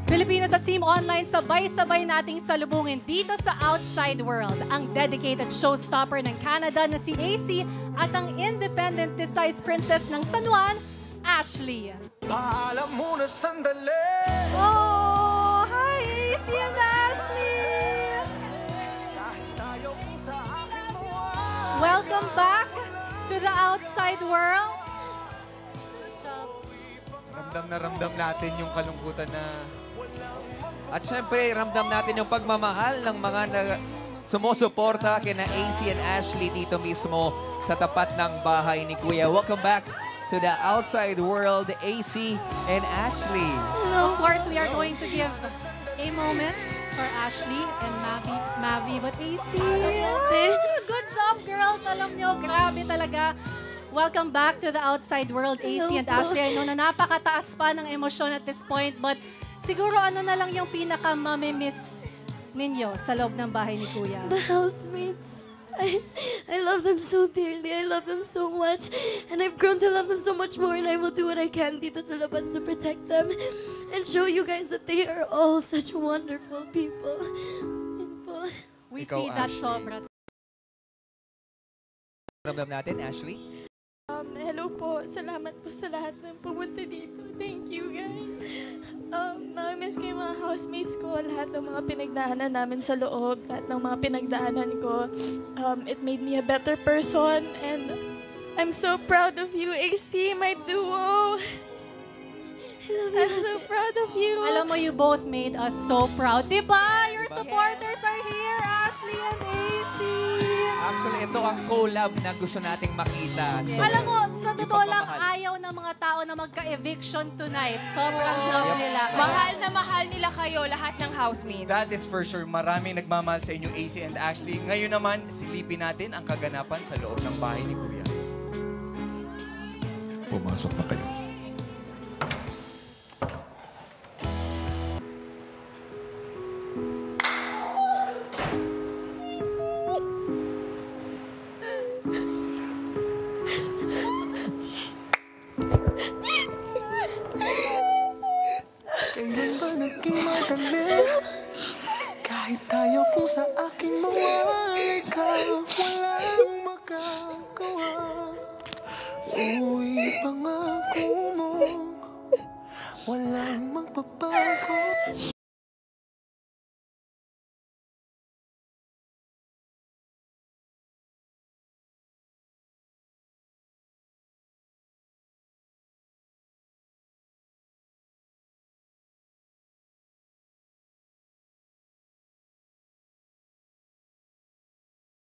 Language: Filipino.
Pilipinas at Team Online, sabay-sabay nating salubungin dito sa Outside World ang dedicated showstopper ng Canada na si AC at ang independent size princess ng San Juan, Ashley. Paalam muna sandali. Oh, hi AC and Ashley! Welcome back to the Outside World. Ramdam na ramdam natin yung kalungkutan na... At syempre, ramdam natin yung pagmamahal ng mga sumusuporta kina AC and Ashley dito mismo sa tapat ng bahay ni Kuya. Welcome back to the Outside World, AC and Ashley. Of course, we are going to give a moment for Ashley and Mavi. But AC, good job, girls. Alam nyo, grabe talaga. Welcome back to the Outside World, AC and Ashley. I know na napakataas pa ng emosyon at this point, but siguro ano na lang yung pinaka-mamimiss ninyo sa loob ng bahay ni Kuya? The housemates. I love them so dearly. I love them so much. And I've grown to love them so much more, and I will do what I can dito sa labas to protect them and show you guys that they are all such wonderful people. We Ikaw, see that Ashley. sobra. Ramdam natin, Ashley. Hello po. Salamat po sa lahat ng pumunta dito. Thank you, guys. Nakamiss ko yung mga housemates ko, lahat ng mga pinagdaanan namin sa loob, lahat ng mga pinagdaanan ko. It made me a better person, and I'm so proud of you, AC, my duo. I'm so proud of you. Alam mo, you both made us so proud. Diba? Your supporters are here, Ashley and AC. Actually, ito ang collab na gusto nating makita. So, Alam mo, sa totoo lang, pagmamahal. ayaw ng mga tao na magka-eviction tonight. Sobrang love nila. Mahal na mahal nila kayo, lahat ng housemates. That is for sure. Maraming nagmamahal sa inyo, AC and Ashley. Ngayon naman, silipin natin ang kaganapan sa loob ng bahay ni Kuya. Pumasok na kayo. Kailan ba naging madali? Kahit tayo kung sa aking mawala ikaw, walang magagawa. Uy, pangako mo, walang magbabago.